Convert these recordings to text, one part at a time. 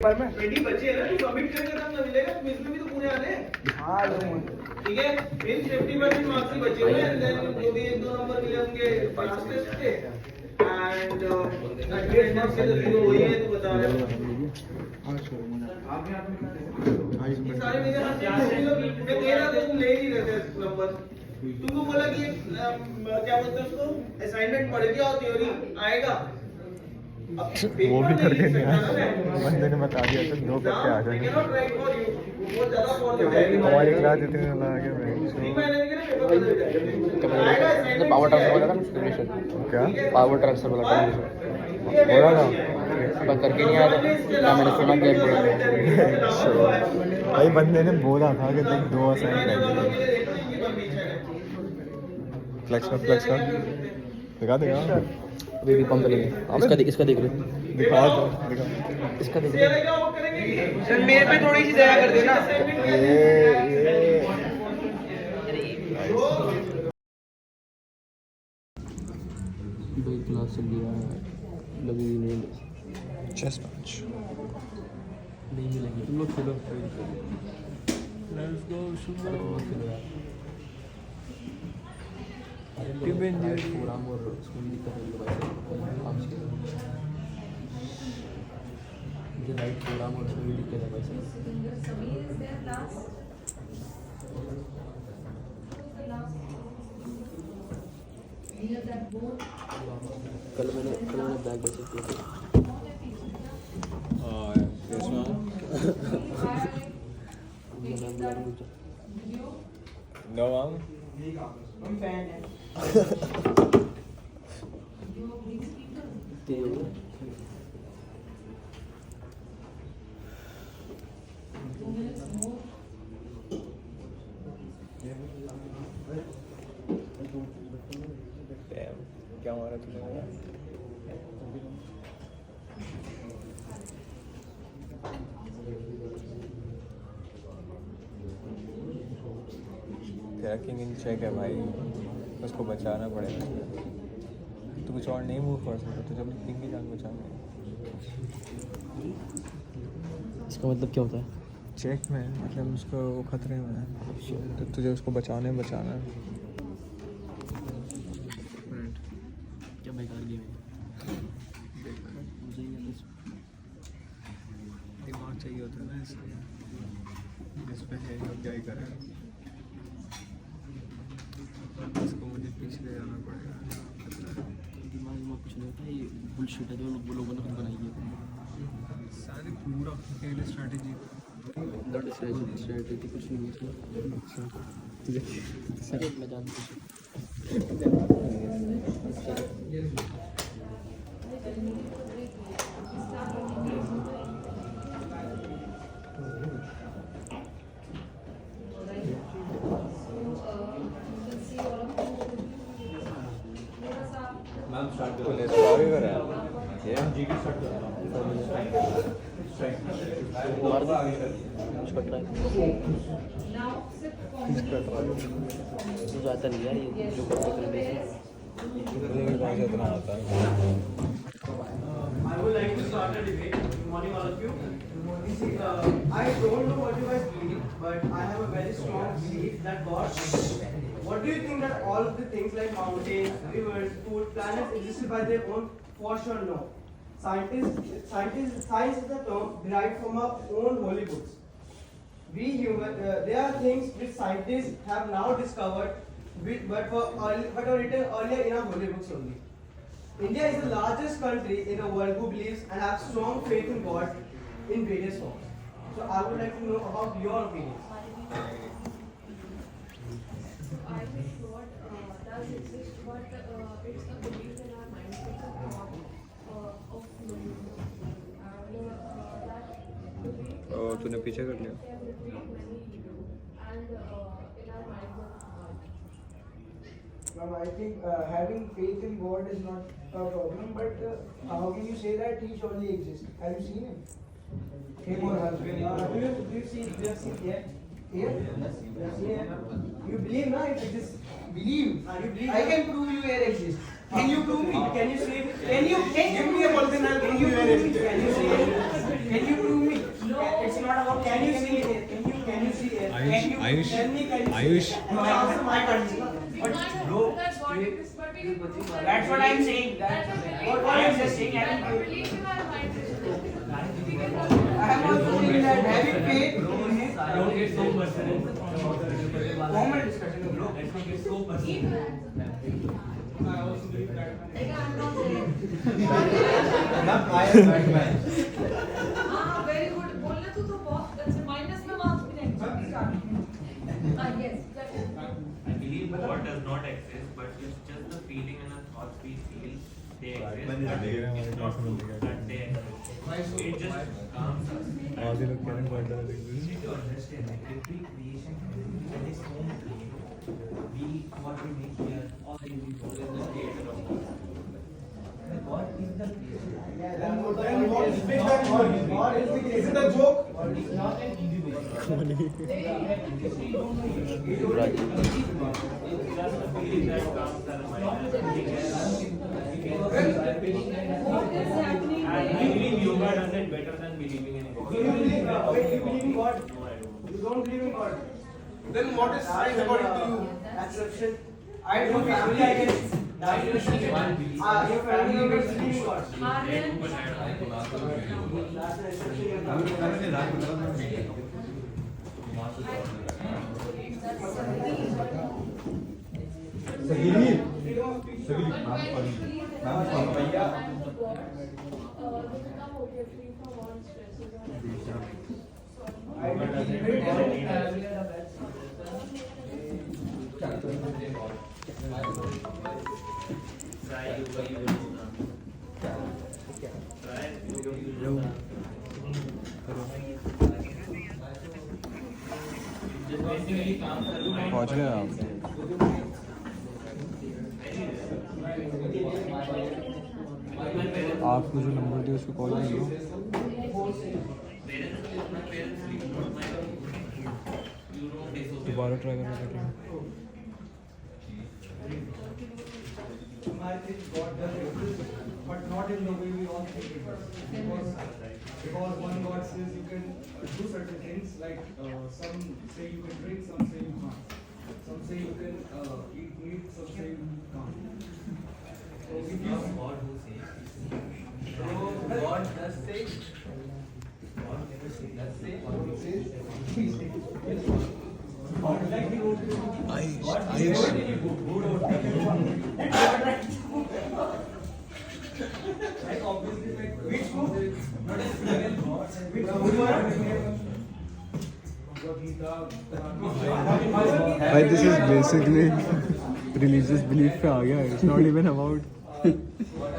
पर में 20 बचे हैं ना, तो सबमिट करके तब ना मिलेगा, तो इसमें भी तो पूरे आने हैं। हाँ ठीक है, इन 50% मार्क्स ही बचे हुए हैं, देन जो भी 1-2 नंबर मिले होंगे पास टेस्ट के एंड अटेंडेंस के तो जीरो वही है, तो बता रहे हैं। ये सारे मेरे हाथ में मैं कह रहा था तुम ले नहीं रहे थे नंबर, तुमको बोला कि क्या बोलते हैं उसको, असाइनमेंट पढ़ के और थ्योरी आएगा। वो भी करके नहीं आया, बंदे ने बता दिया तो 2 करके आ जाएंगे। हमारी क्लास इतनी लगा के पावर ट्रांसफर वाला ना क्या पावर ट्रांसफर वाला कंडीशन बोला ना पर करके नहीं आया था मैंने सुना कि भाई बंदे ने बोला था कि देख 2 असाइन कर फ्लेक्स कर दिखा अभी भी पंप लेंगे इसका देख रहे दिखा इसका देख रहे चल मेरे पे थोड़ी सी दया कर देना। ये दो क्लास चल रही है लगी नहीं चेस्ट पंच नहीं मिलेंगे तुम लोग खेलो लेट्स गो खेलो यार प्रोग्राम और स्कूल में दिक्कत है भाई मुझे राइट प्रोग्राम और स्कूल में दिक्कत है भाई कल मैंने बैग बचे किया क्या मारा तूने तेरा किंग इन चेक है भाई, उसको बचाना पड़ेगा। तू कुछ और नहीं मूव कर सकता, तुझे अपनी किंग की जान बचानी है। इसका मतलब क्या होता है चेक में मतलब उसको वो खतरे में है, तो तुझे उसको बचाना है। क्या बेकार गेम है मुझे दिमाग चाहिए होता है ना, इसलिए इस पे है तो क्या ही करें, इसको मुझे पीछे ले जाना पड़ेगा। दिमाग में कुछ नहीं होता ये बुलशिट है जो लोगों ने खुद बनाई है सारी पूरा खेल स्ट्रैटेजी स्ट्रैटेजी कुछ नहीं है सर मैं जानता मुझे आता नहीं यार ये जो करते इतना आता है। I would like to start a debate. Good morning, all of you. I don't know what you guys believe, but I have a very strong belief that God exists. What do you think that all of the things like mountains, rivers, food, planets existed by their own? For sure, no. Science is a term derived from our own holy books. There are things which scientists have now discovered, but were written earlier in our holy books only. India is the largest country in the world who believes and have strong faith in God in various forms. So I would like to know about your opinions. I think God does exist, but it's a belief in our minds, it's a thought of knowing. And that belief और तूने पीछे कर लिया। can be many, and in our minds of God. I think having faith in God is not a problem, but how can you say that He surely exists? Have you seen Him? Him or her? Do you have seen here? Here? Yes. You believe now it exists? Believe. You believe? I can prove you here exists. Can you prove me? Can you say? Can you give me a polygon? Can you prove me? Can you say? Can you prove me? Ayush, Tell me, can you Ayush. No, answer my question. We But can't bro, that's what it is, but we can prove that. that's what I'm saying. That's a belief. What I'm just saying. That's a belief in our mind. We can have I am also saying that having faith. Don't get so personal. Common discussion, bro. Let's not get so personal. I also believe that. I'm not saying. Not I am Batman. हाँ very good बोलने तो बहुत अच्छे minus में marks भी नहीं yes that is I believe God does not exist, but it's just the feeling and the thoughts we feel they exist. But it's not true that they exist. It just calms us. आधे लोग कह रहे हैं God doesn't We exist. need to understand that every creation has its own creator. We, what we make here, all the living is the creator of God. And God is the creator. Then what is big than God? God is the creator. Is it a joke? It's not an individual. It's just the feeling that calms our mind. what is happening And I believe yoga does it better than believing in God. Do you believe? Wait, you believe in God? No, I don't. You don't believe in God? Then what is science according to you? Acceptation. I don't family, I guess. Your family members believe in God. Aryan That's an exception. Your family members. Try yoga, you will know. Try yoga, you will know. Just basically calms our mind. पहुंच गए आप आपको जो number दिया उसको call कर लो दोबारा try करना पड़ेगा I think God does exist, but not in the way we all think it does. Because one God says you can do certain things, like some say you can drink, some say you can't. Some say you can eat meat, some say you can't. So if you God who says. God does say. God never say. Does say. God says, Like obviously, like which book? not a single God. Which book you are? भाई this is basically religious belief पे आ गया it's not even about What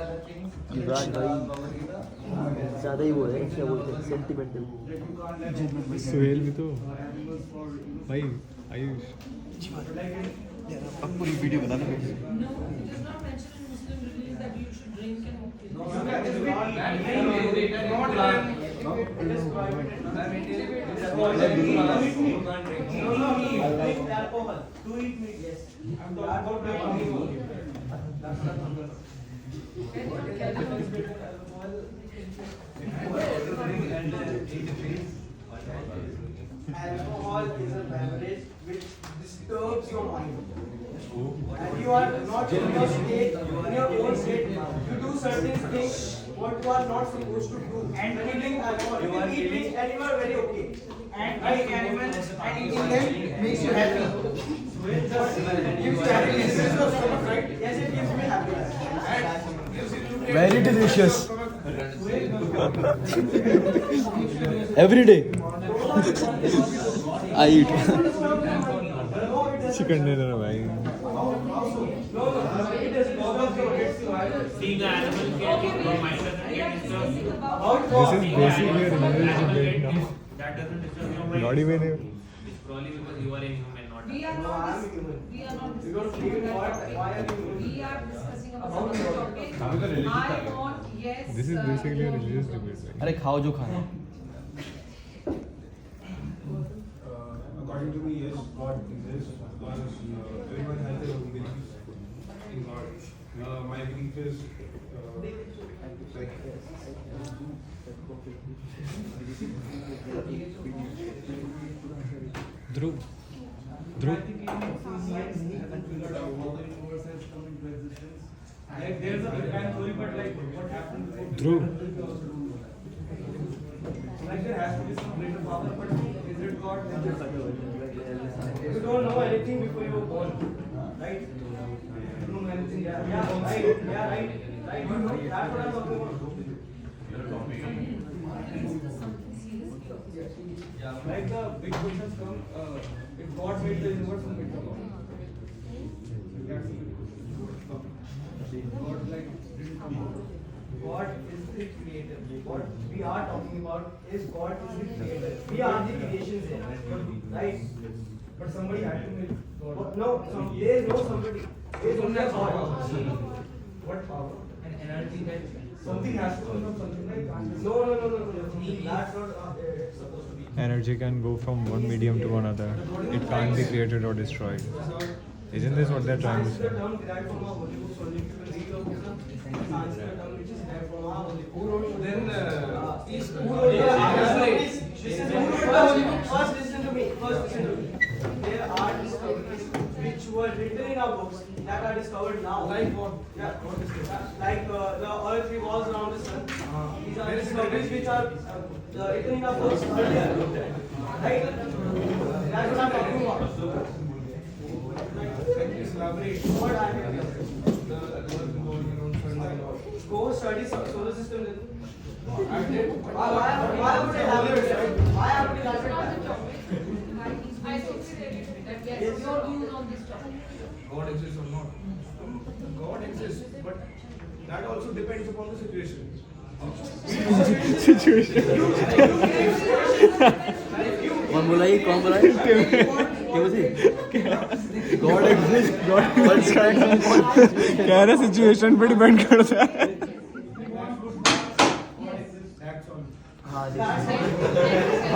are the things? युवराज भाई ज़्यादा ही वो है क्या बोलते हैं सेंटिमेंटल सुहेल भी तो भाई आयुष अब पूरी वीडियो बना no it does not mention in Muslim religion that you should drink and okay Alcohol. To eat meat, yes. I'm talking about the alcohol. That's not alcohol. Alcohol is a beverage which disturbs your mind. And you are not in your state, in your own state. You do certain things what you are not supposed to do. And when you drink alcohol, you can eat meat and you are very okay. And eating animals and eating them makes you happy. Gives you happiness. This is your stomach, right? Yes, it gives me happiness. And gives you very delicious every day I eat chicken dinner भाई Seeing an animal can your mind doesn't get disturbed. This is basically religious debate That doesn't disturb your mind. Not even It's probably because you are inhuman, not we are not we are not You don't believe in God, why are you we are discussing about some topic I want yes this is basically religious debate अरे खाओ जो खाना According to me, yes, God exists because everyone has their own beliefs in God. My belief is like Dhruv Dhruv? I think even physics and figured out how the universe has come into existence. Like there's a Big Bang theory, but like what happened before Big Dhruv. Bang theory we also don't know that. Like there has to be some greater power, but is it God? You don't know anything before you were born, right? You don't know anything. Yeah, right. Yeah, right. Right. You know, that's what I'm talking about. Like the big questions come, if God made the universe, who made the God? That's the big question. God like didn't come out. God is the creator. What we are talking about is God is the creator. We are the creations here, right? But somebody had to make God. No, there is no somebody. There is only a God. What power? An energy that Something has to come from something, right? No. That's not supposed to be. Energy can go from one medium to another. It can't be created or destroyed. Isn't this what they're trying to Science is say? the term derived from our Holy Book. So if you will read your book, science is the term which is derived from our Holy Book. Who wrote? Then Who who wrote the wrote First listen to me. There are discoveries which were written in our books that are discovered now. Like what? Yeah, like the earth revolves around the sun. These are discoveries which are written in our books earlier. Right? That's what I'm talking about. Elaborate. What I mean. The earth revolving around sun and all. Go study solar system. Then. I did. Why would I elaborate? Why have to elaborate? I totally agree with that. Yes, your views on this topic. God exists or not? God exists, but that also depends upon the situation. कौन बोला ये क्या बोले God exists. God कह रहा situation पे depend करता है. That's all. हाँ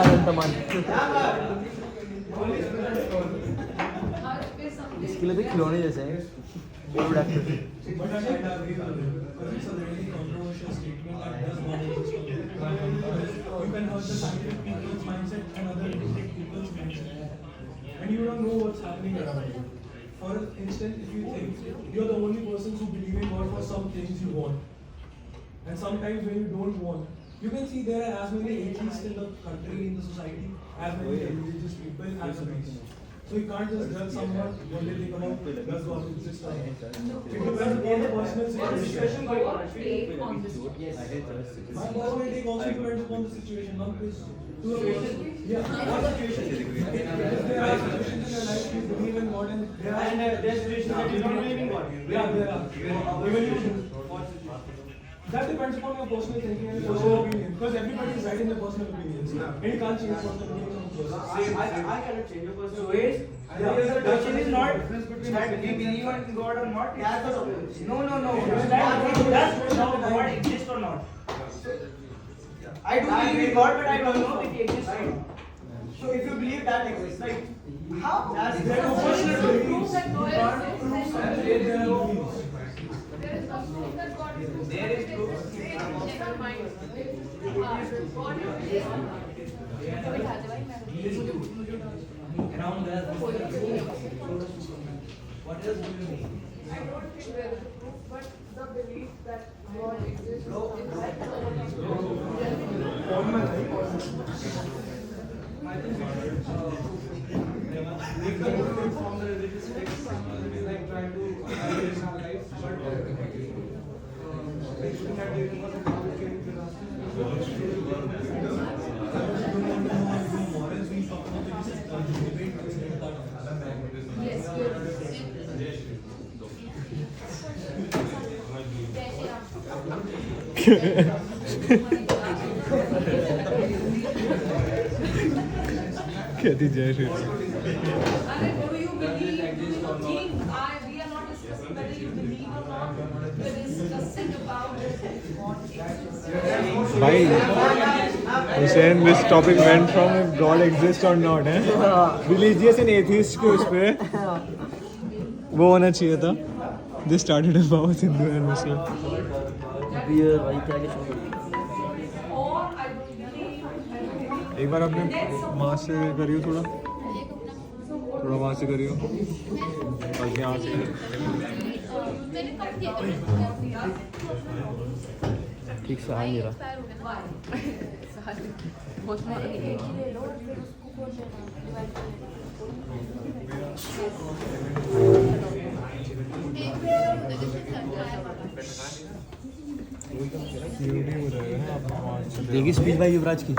अनंतमान इसके लिए तो खिलौने जैसे हैं But I agree with you. Because it's a really controversial statement that does not exist. You can hurt the scientific people's mindset and other intellect people's mindset. And you don't know what's happening around you. For instance, if you think you're the only person who believe in God for some things you want. And sometimes when you don't want, you can see there are as many atheists in the country, in the society, as many religious people as atheists. So you can't just judge someone when they think about does God exist or not. It depends upon the personal What's situation. your take on this topic? My personal take also depends upon the situation. Not this. Yeah. What situation? If there are situations in your life you believe in God and there are there's situations that you don't believe in God. yeah there are even you do. That depends upon your personal thinking and personal opinion. Because everybody is right in their personal opinions. And you can't change personal opinions of person. I cannot change your personal ways. The question is not that we believe in God or not. That's the topic. No. That's not God exists or not. I do believe in God, but I don't know if He exists or not. So if you believe that exists, right? How? That's Prove that God exists, then There are no beliefs. there is no proof that God exists. There is proof. Check our minds. God exists or not. around us. What else do you need? I don't think there is a proof, but the belief that God exists. I think we should make the movement from the religious texts, like try to analyze our lives, but looking at the universe and how it came to us. Yes, कहती जय Shri Ram. do you believe, do you think, we are not discussing whether you believe or not, we're discussing about what exists. भाई Hussein, this topic went from if God exists or not, है? Religious and atheist के उस पे वो होना चाहिए था. This started about Hindu and Muslim. बियर भाई क्या क्या Or I don't believe, एक बार अपने माँ से करियो थोड़ा थोड़ा वहाँ से करियो और यहाँ से मैंने कब किया ठीक से आ नहीं रहा बहुत ले लो और फिर उसको खोल देना डिवाइड कर सीओडी हो जाएगा ना आप वहाँ से देखिए स्पीच भाई युवराज की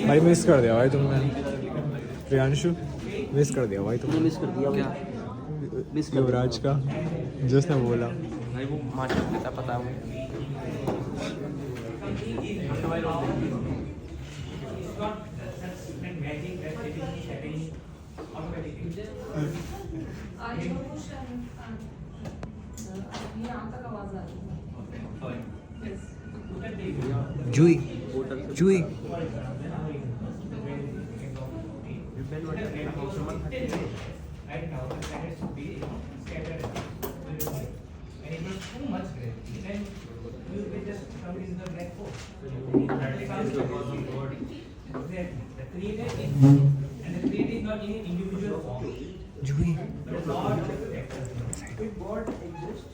भाई मिस कर दिया भाई तुमने प्रियांशु मिस कर दिया भाई तुमने मिस कर दिया क्या मिस कर युवराज का जिसने बोला भाई वो मास्टर देता पता है वो जुई जुई Right now, the planets should be scattered. And if it's too much gravity, then you will just come in the black hole. That becomes because of God. Exactly. The creator is, and the creator is not in an individual form. But Lord of the vector. If God exists,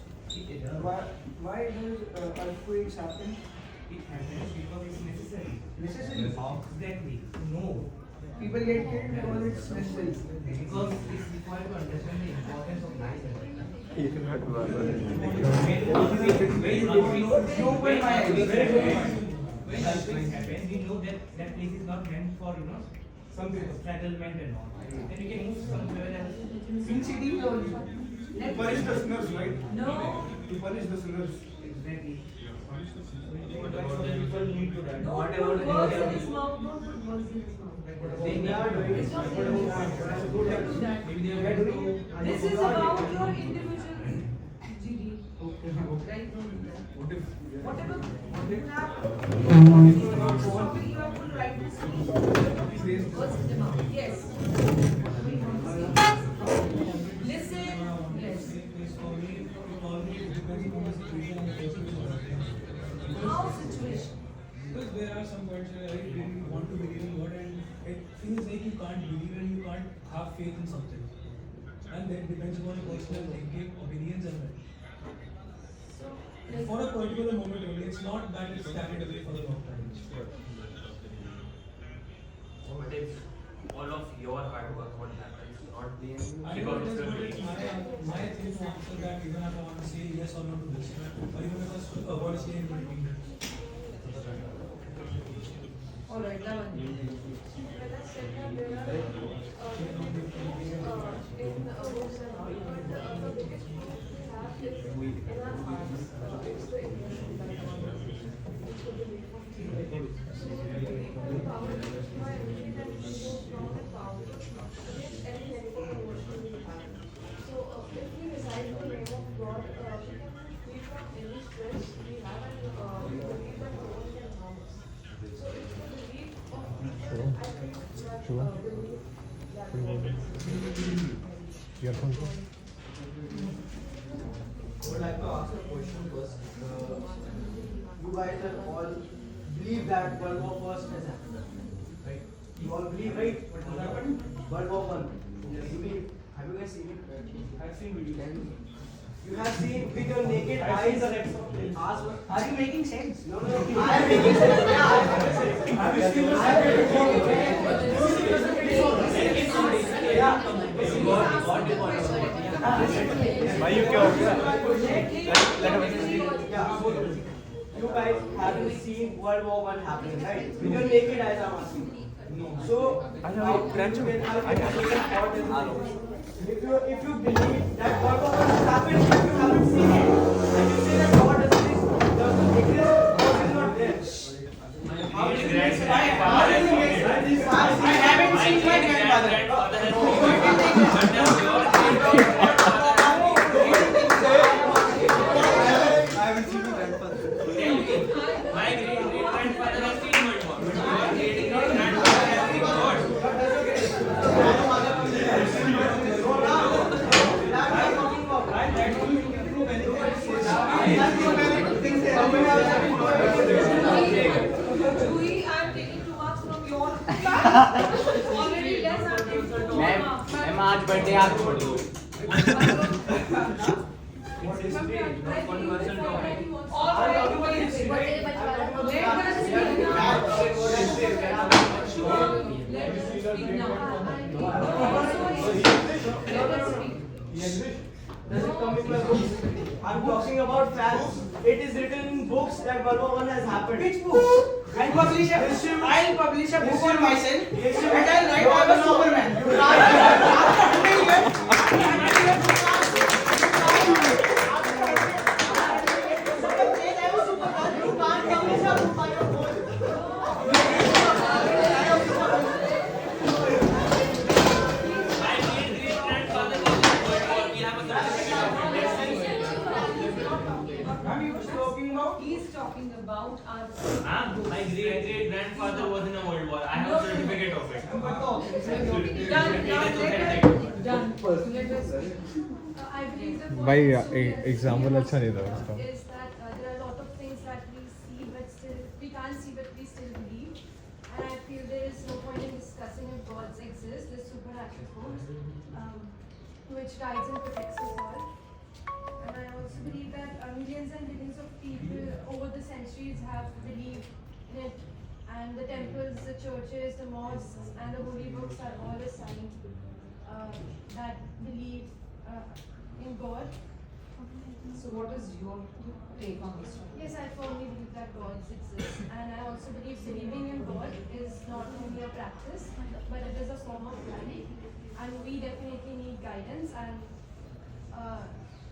why does earthquakes happen? It happens because it's necessary. Necessary. Exactly. No. People get killed because it's necessary. Because it's required to understand the importance of life. When earthquakes happen, we know that that place is not meant for some settlement and all. Then we can move somewhere else. In cities also. To punish the sinners, right? No. To punish the sinners. Exactly. People need to die. Whatever works in this mouth, not good works in this mouth. They are doing It's not it. Maybe they are going to. This is about your individual GD. Right? Whatever you have, you have full right to speak. What's in the mouth? Yes. Listen. Yes. How situation? Because there are some points where you want to believe in God and it feels like you can't believe and you can't have faith in something. And that depends upon your personal thinking, opinions and that. For a particular moment only, it's not that it's carried away for a long time. But if all of your hard work what happens, not being I because know of it is, your but belief. my thing to answer that even if I want to say yes or no to this, or even if I should avoid saying in between. Alright, that one. When I said that there are in books and all, but the biggest proof we have is in our hearts. It's the emotion that it's the belief of feeling. So the power of my energy that is so strong and powerful against any negative emotion we have. So if we recite the name of God, we can free from any stress we have and we believe that no one can harm us. So it's the belief of people, I think that believe that Earphones. I would like to ask a question first. You guys are all believe that World War I has happened, right? You all believe, right? What has happened? World War I. Yes. You believe? Have you guys seen it? I've seen videos. You have seen with your naked eyes. Are you making sense? No. I am making sense. Yeah, I am You guys haven't seen World War I happening, right? With your naked eyes, I'm asking. No. So, if you believe that World War I has happened, if you haven't seen it, and you say that God doesn't exist, God is not there. How is it makes right? I haven't seen my grandfather. I haven't seen my grandfather. My great-grandfather has seen World War. My great-grandfather has seen God. Already less than ma'am आज birthday आप छोड़ दो. Does it come in my books? I'm talking about facts. It is written in books that Balwawan has happened. Which book? I'll publish a book on myself and I'll write I'm a Superman. He's talking about our. My great grandfather was in a world war. I have a certificate of it. Done. Let us. I believe the point भाई is example अच्छा नहीं था उसका. is that there are a lot of things that we see but still we can't see but we still believe, and I feel there is no point in discussing if gods exist. This supernatural force which guides and protects us all. And I also believe that millions and billions of people over the centuries have believed in it, and the temples, the churches, the mosques, and the holy books are all a sign that believe in God. So what is your take on this one? Yes, I firmly believe that gods exist, and I also believe believing in God is not only a practice, but it is a form of life, and we definitely need guidance. And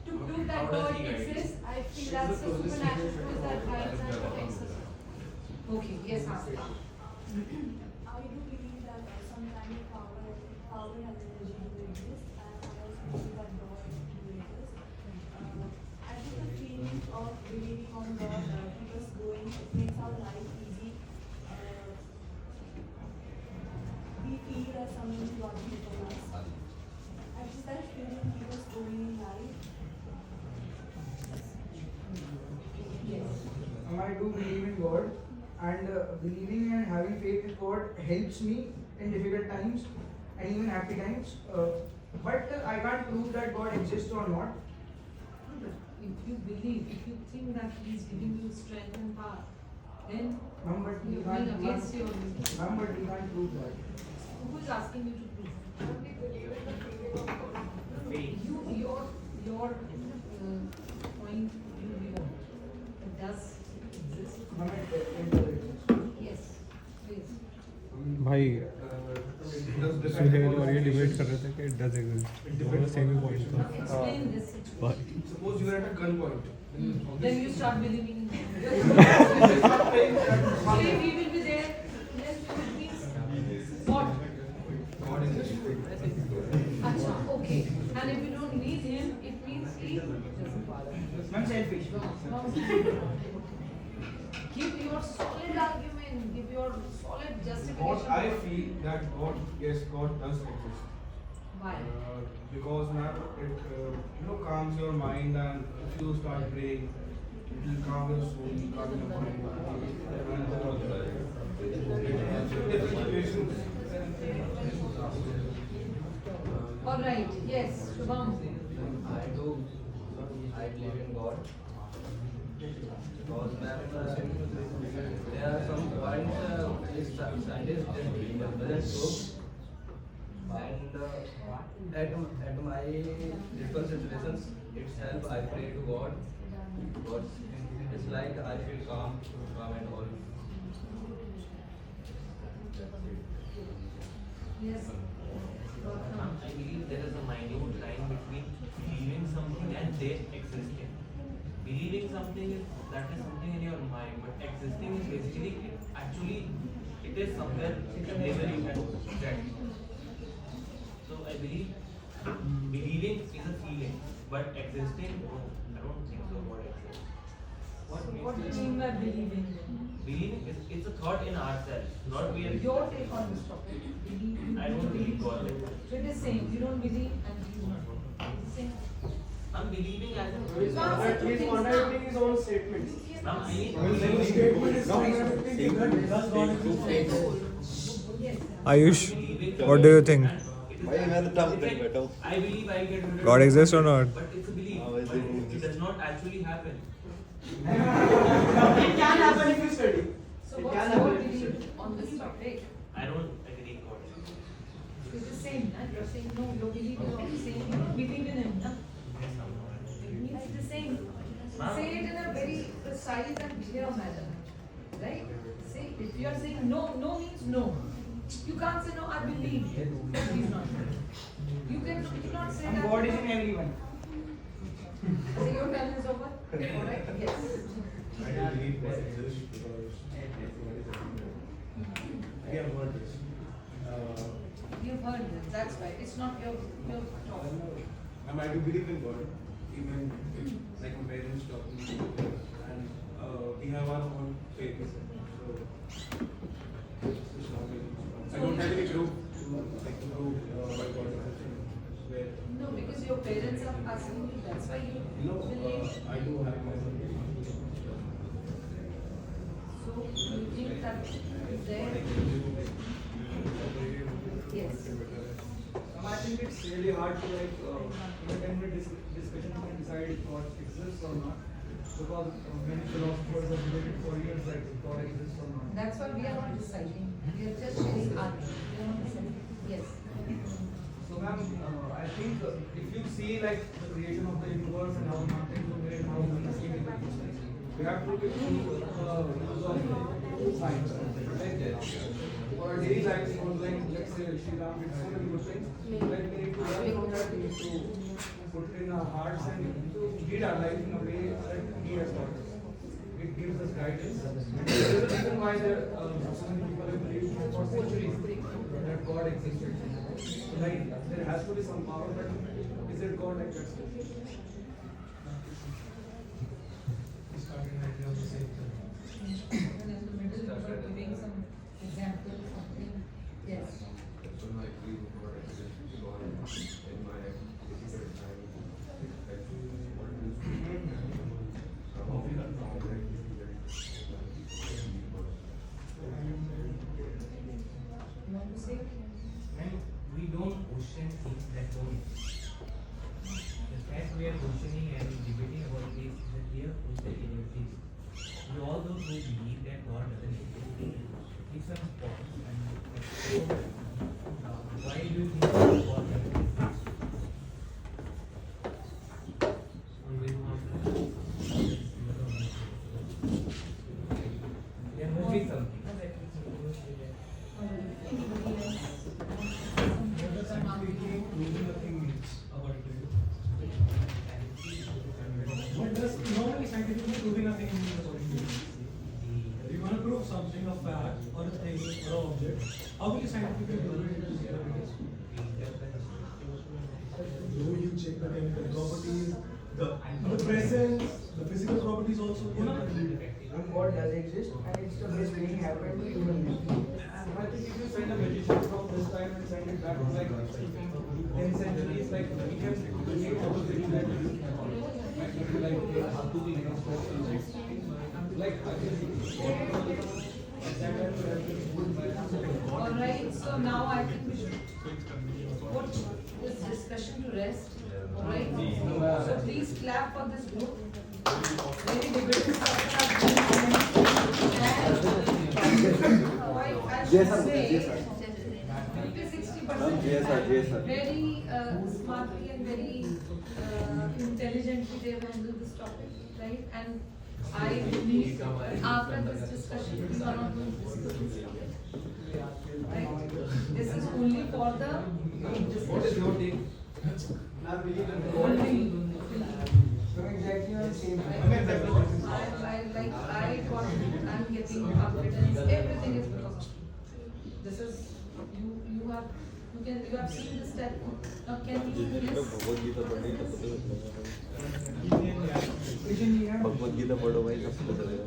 to prove that How does God he guide? exists, I feel that's the supernatural force that guides and protects us. Okay, yes, ma'am. I do believe that some kind of power and energy do exist, and I also believe that God do exist. I think the feeling of believing on God keeps us going. It makes our life easy. We feel that someone is watching from us. I just that feeling keeps us going in life. I do believe in God, and believing and having faith in God helps me in difficult times and even happy times. But I can't prove that God exists or not. If you believe, if you think that he is giving you strength and power, then Ma'am, but we you can't, will against your will. ma'am, but we can't prove that. Who is asking you to prove? Faith. Your point you belong. It does exist. Ma'am, it does exist. Yes, please. भाई Does Suhail और ये debate कर रहे थे कि does exist दोनों same ही point था. Explain this situation. But Suppose you are at a gunpoint. Then you start believing in God. See, we will be there. Yes, it means what? God exists. Acha, okay. And if you don't need him, it means he I'm selfish. give your solid argument, give your solid God, justification. I feel that God, yes, God does exist. Why? Because now it calms your mind, and if you start praying, it will calm your soul, calm your mind. And different situations. All right. Yes, Shubham. I believe in God. Because there are some points which scientists doesn't show. And at my difficult situations itself, I pray to God. God, it's like I feel calm and all. Yes. I believe there is a minute line between believing something and there existing. Believing something is something in your mind, but existing is basically it is somewhere wherever you can stand. So I believe believing is a feeling, but existing, no, I don't think so. What exists? What do you mean by believing? Believing is it's a thought in ourselves, not we are. Your take on this topic. Believe. I don't believe God. So it is same. You don't believe and you same. I'm believing as in. He's contradicting his own statements. I'm believing. Statement is contradicting. Does God exist? Yes. Ayush, what do you think? I believe I get rid of God exists or not? But it's a belief. But it does not actually happen. It can happen if you study. So It what's can your happen if you belief study. on this topic? I don't agree God. It's the same, na? You're saying no, you believe you're saying you believe in him, na? It means the same. Say it in a very precise and clear manner, right? Say, if you are saying no, no means no. You can't say no, I believe that he's not. You cannot say that. God is in everyone. So your turn is over? Alright, yes. I do believe God exists because God is everywhere. I have heard this. You've heard this, that's why. It's not your talk. I do believe in God, even if like my parents taught me, and we have our own faith. So it's not very strong. I don't have any proof to prove why God exists. Where No, because your parents are asking you, that's why you believe. I do have my own faith. So you think that there? Yes. I think it's really hard to like in a 10-minute discussion you can decide if God exists or not, because many philosophers have debated for years like if God exists or not. That's why we are not deciding. We are just sharing our view. We are not deciding. Yes. So ma'am, I think if you see like the creation of the universe and how mountains were made, how things came into existence, we have to look into science. For our daily lives, like let's say Shri Ram did so many good things, like we need to learn from that, we need to put it in our hearts and to lead our life in a way that He has taught us. It gives us guidance. And there is a reason why there so many people have believed for centuries that God existed. So like there has to be some power, but is it God like that? We started right on the same thing. And in the middle, you are giving some example, something. Yes. You want to say? And we don't question things that don't exist. The fact we are questioning and debating about this is that we are questioning everything. We all those who believe that God doesn't exist, give some pause and explore why do you think God doesn't exist? Always answer. There must be something. Anybody else? What does scientifically proving a thing means, according to you? What does normally scientifically proving a thing means, according to you? If you want to prove something, a fact, or a thing, or an object, how will you scientifically prove it? Do you check the chemical properties, the presence, the physical properties also? And God does exist, and it's the best thing happened to human beings. I think if you send a magician from this time and send it back to like 10 centuries, like we can create all the things that we Alright, so now I think we should put this discussion to rest. Alright, so please clap for this group. Very debating I should say 50-60% very smartly and very intelligently they have handled this topic, right? And I believe after this discussion we are not going to discuss this topic. Right? This is only for the What is your take? I believe in only. Exactly on the same I'm getting confidence. Everything is because of you. This is you have seen this step. Now can you Bhagavad Gita पढ़ो भाई सब पता चलेगा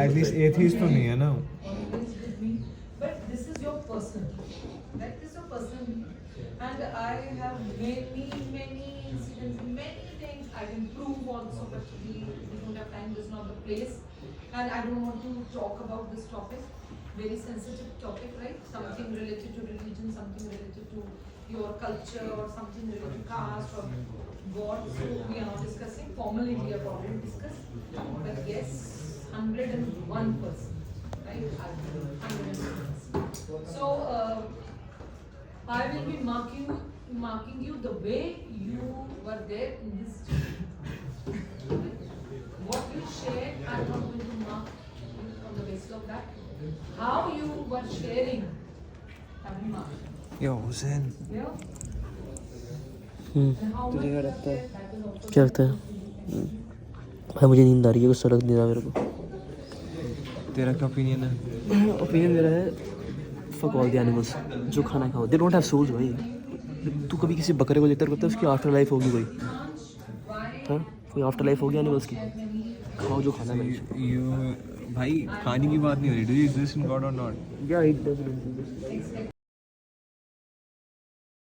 at least atheist तो नहीं है ना always with me, but this is your personal, right? This is your personal, and I have many incidents, many things I can prove also, but we don't have time. This is not the place, and I don't want to talk about this topic. very sensitive topic, right? Something related to religion, something related to your culture, or something related to caste or God. So we are not discussing. Formally, we have already discussed. But yes, 101%, right? 101%. So I will be marking you the way you were there in this. What you shared, I'm not going to mark you on the basis of that. How you were sharing, I will mark. Yo, Hussein. Yeah? Hmm, And how तुझे much क्या you लगता है? shared, that is also क्या लगता है? भाई मुझे नींद आ रही है, गुस्सा लग नहीं रहा मेरे को. तेरा क्या ओपिनियन है? ओपिनियन मेरा है fuck all the animals. जो खाना खाओ, they don't have souls भाई. तू कभी किसी बकरे को देखता है उसकी आफ्टर लाइफ होगी कोई? हाँ, कोई आफ्टर लाइफ होगी एनिमल्स की? खाओ जो खाना है. You भाई खाने की बात नहीं हो रही. Do you exist in God or not? Yeah, it does.